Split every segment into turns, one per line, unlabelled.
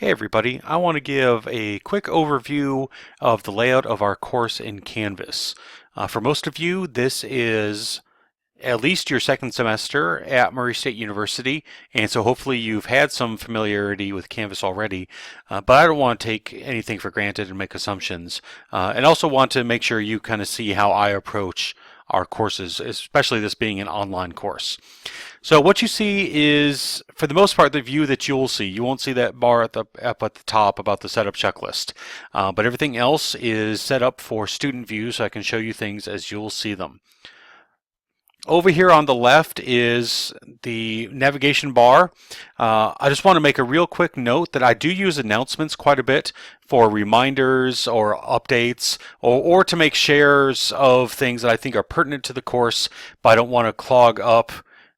Hey everybody, I want to give a quick overview of the layout of our course in Canvas. For most of you, this is at least your second semester at Murray State University, and so hopefully you've had some familiarity with Canvas already, but I don't want to take anything for granted and make assumptions, and also want to make sure you kind of see how I approach our courses, especially this being an online course. So what you see is, for the most part, the view that you'll see. You won't see that bar up at the top about the setup checklist, but everything else is set up for student view, so I can show you things as you'll see them. Over here on the left is the navigation bar. I just want to make a real quick note that I do use announcements quite a bit for reminders or updates or to make shares of things that I think are pertinent to the course, but I don't want to clog up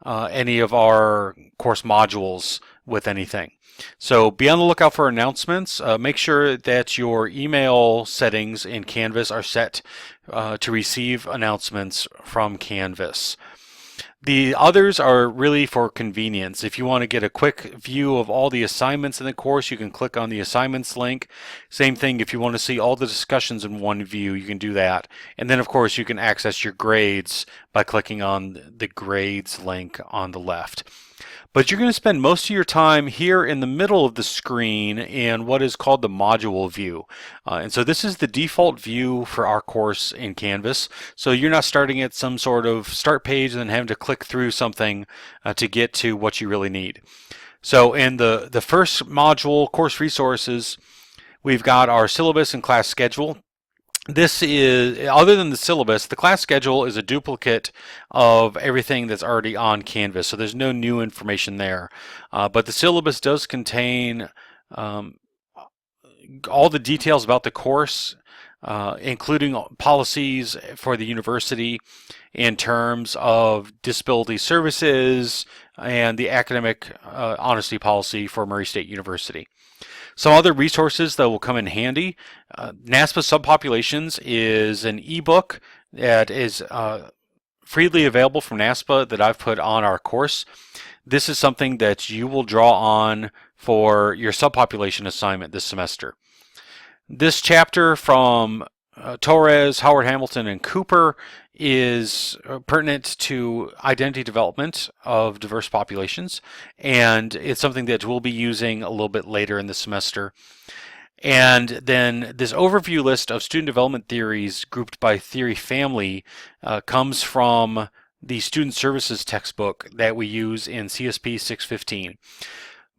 any of our course modules with anything. So be on the lookout for announcements. Make sure that your email settings in Canvas are set to receive announcements from Canvas. The others are really for convenience. If you want to get a quick view of all the assignments in the course, you can click on the assignments link. Same thing, if you want to see all the discussions in one view, you can do that. And then of course you can access your grades by clicking on the grades link on the left. But you're going to spend most of your time here in the middle of the screen in what is called the module view. And so this is the default view for our course in Canvas. So you're not starting at some sort of start page and then having to click through something to get to what you really need. So in the first module, course resources, we've got our syllabus and class schedule. This is, other than the syllabus, the class schedule is a duplicate of everything that's already on Canvas, so there's no new information there. But the syllabus does contain all the details about the course, including policies for the university in terms of disability services and the academic honesty policy for Murray State University. Some other resources that will come in handy. NASPA Subpopulations is an ebook that is freely available from NASPA that I've put on our course. This is something that you will draw on for your subpopulation assignment this semester. This chapter from Torres, Howard Hamilton, and Cooper is pertinent to identity development of diverse populations, and it's something that we'll be using a little bit later in the semester. And then this overview list of student development theories grouped by theory family comes from the student services textbook that we use in CSP616.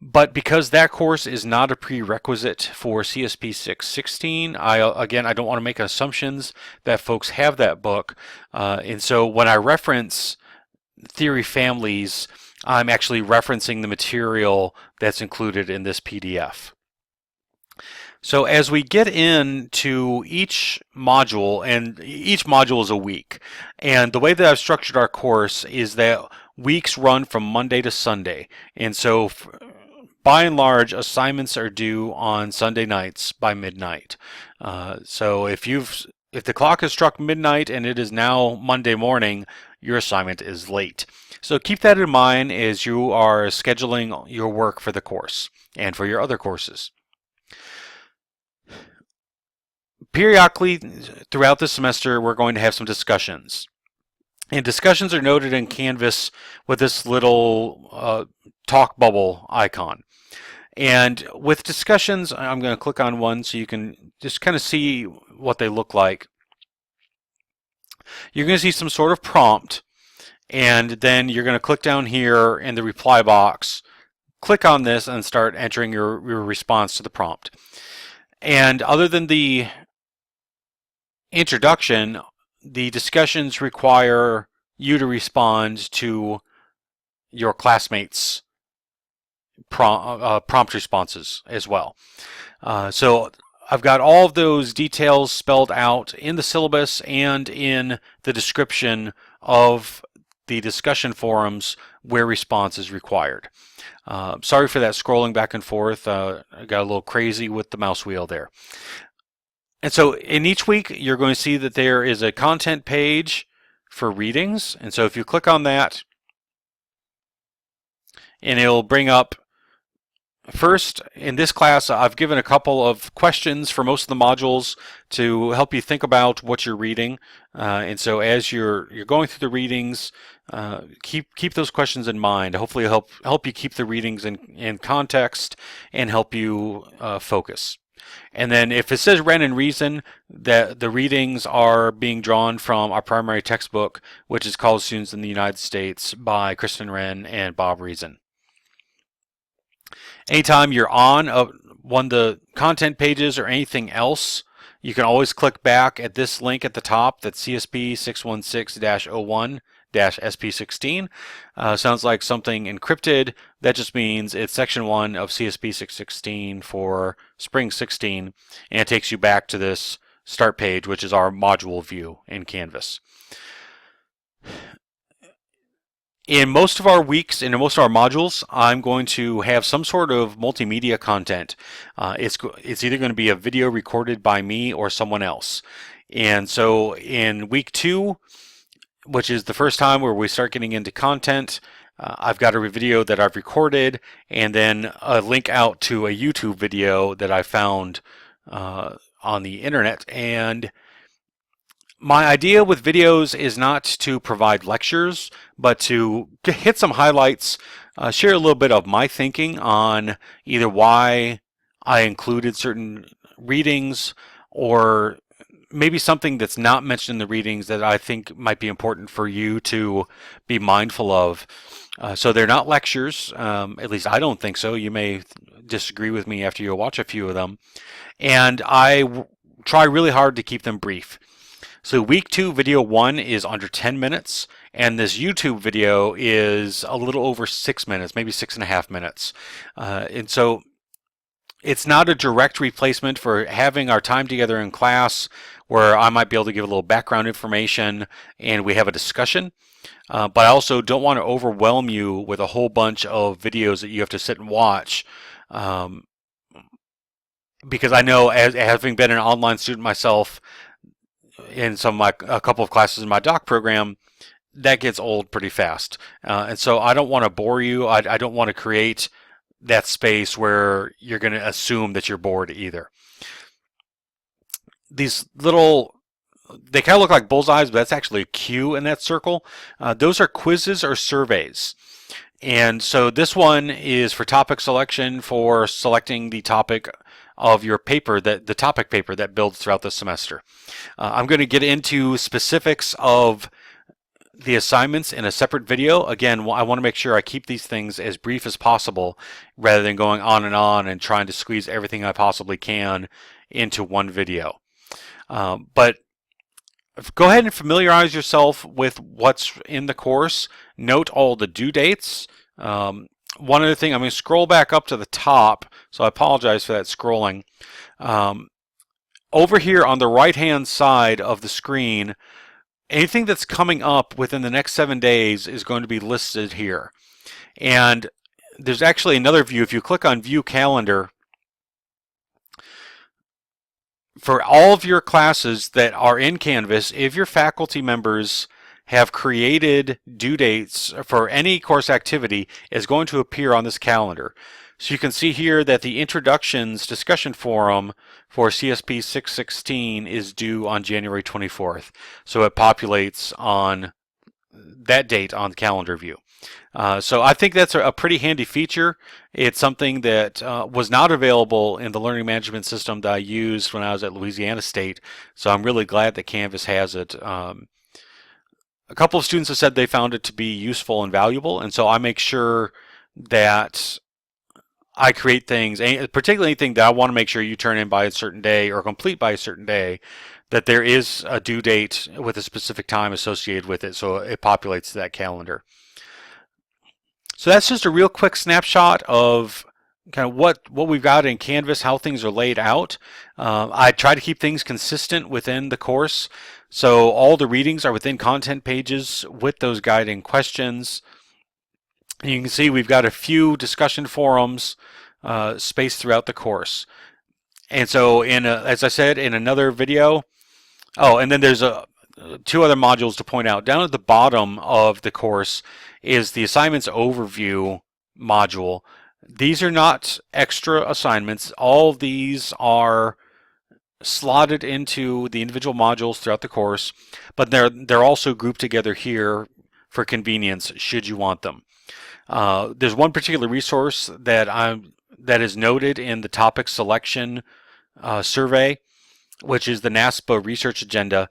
But because that course is not a prerequisite for CSP616, I don't want to make assumptions that folks have that book. And so when I reference theory families, I'm actually referencing the material that's included in this PDF. So as we get into each module, and each module is a week, and the way that I've structured our course is that weeks run from Monday to Sunday. And so by and large, assignments are due on Sunday nights by midnight. So if the clock has struck midnight and it is now Monday morning, your assignment is late. So keep that in mind as you are scheduling your work for the course and for your other courses. Periodically throughout the semester, we're going to have some discussions. And discussions are noted in Canvas with this little talk bubble icon. And with discussions, I'm going to click on one so you can just kind of see what they look like. You're going to see some sort of prompt, and then you're going to click down here in the reply box, click on this, and start entering your response to the prompt. And other than the introduction, the discussions require you to respond to your classmates' prompt responses as well. So I've got all of those details spelled out in the syllabus and in the description of the discussion forums where response is required. Sorry for that scrolling back and forth. I got a little crazy with the mouse wheel there. And so in each week, you're going to see that there is a content page for readings. And so if you click on that, and it'll bring up First, in this class, I've given a couple of questions for most of the modules to help you think about what you're reading. And so as you're going through the readings, keep those questions in mind. Hopefully help you keep the readings in context and help you focus. And then if it says Wren and Reason, that the readings are being drawn from our primary textbook, which is College Students in the United States by Kristen Wren and Bob Reason. Anytime you're on one of the content pages or anything else, you can always click back at this link at the top, that's CSP616-01-SP16. Sounds like something encrypted. That just means it's section 1 of CSP616 for spring 16, and it takes you back to this start page, which is our module view in Canvas. In most of our weeks, in most of our modules, I'm going to have some sort of multimedia content. It's either going to be a video recorded by me or someone else. And so in week 2, which is the first time where we start getting into content, I've got a video that I've recorded and then a link out to a YouTube video that I found on the internet. And my idea with videos is not to provide lectures, but to hit some highlights, share a little bit of my thinking on either why I included certain readings or maybe something that's not mentioned in the readings that I think might be important for you to be mindful of. So they're not lectures, at least I don't think so. You may disagree with me after you watch a few of them. And I try really hard to keep them brief. So week 2, video 1 is under 10 minutes, and this YouTube video is a little over 6 minutes, maybe 6.5 minutes. And so it's not a direct replacement for having our time together in class where I might be able to give a little background information and we have a discussion. But I also don't want to overwhelm you with a whole bunch of videos that you have to sit and watch. Because I know, as having been an online student myself, in a couple of classes in my doc program, that gets old pretty fast. And so I don't want to bore you. I don't want to create that space where you're going to assume that you're bored either. These little, they kind of look like bullseyes, but that's actually a Q in that circle. Those are quizzes or surveys. And so this one is for topic selection, for selecting the topic of your paper, the topic paper that builds throughout the semester. I'm going to get into specifics of the assignments in a separate video. Again, I want to make sure I keep these things as brief as possible rather than going on and trying to squeeze everything I possibly can into one video. But go ahead and familiarize yourself with what's in the course. Note all the due dates. One other thing, I'm going to scroll back up to the top, so I apologize for that scrolling. Over here on the right-hand side of the screen, anything that's coming up within the next 7 days is going to be listed here. And there's actually another view. If you click on View Calendar, for all of your classes that are in Canvas, if your faculty members have created due dates for any course activity, is going to appear on this calendar. So you can see here that the Introductions discussion forum for CSP616 is due on January 24th. So it populates on that date on the calendar view. So I think that's a pretty handy feature. It's something that was not available in the learning management system that I used when I was at Louisiana State. So I'm really glad that Canvas has it. A couple of students have said they found it to be useful and valuable, and so I make sure that I create things, particularly anything that I want to make sure you turn in by a certain day or complete by a certain day, that there is a due date with a specific time associated with it, so it populates that calendar. So that's just a real quick snapshot of kind of what we've got in Canvas, how things are laid out. I try to keep things consistent within the course. So all the readings are within content pages with those guiding questions. And you can see we've got a few discussion forums spaced throughout the course. And so as I said in another video, and then there's two other modules to point out. Down at the bottom of the course is the assignments overview module. These are not extra assignments. All of these are slotted into the individual modules throughout the course, but they're also grouped together here for convenience should you want them. There's one particular resource that is noted in the topic selection survey, which is the NASPA research agenda.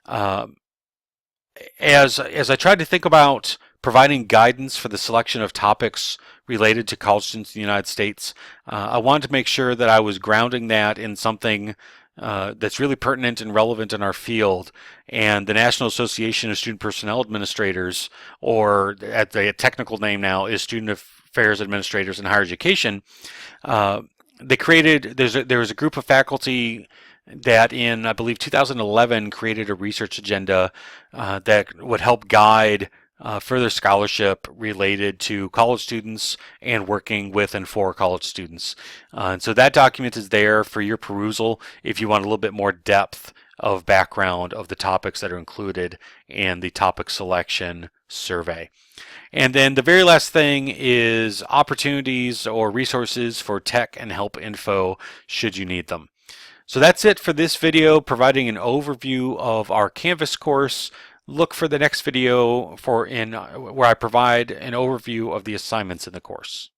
As I tried to think about providing guidance for the selection of topics related to college students in the United States, I wanted to make sure that I was grounding that in something that's really pertinent and relevant in our field. And the National Association of Student Personnel Administrators, or at the technical name now is Student Affairs Administrators in Higher Education, they created, there was a group of faculty that in, I believe, 2011 created a research agenda that would help guide further scholarship related to college students and working with and for college students. And so that document is there for your perusal if you want a little bit more depth of background of the topics that are included in the topic selection survey. And then the very last thing is opportunities or resources for tech and help info should you need them. So that's it for this video, providing an overview of our Canvas course. Look for the next video where I provide an overview of the assignments in the course.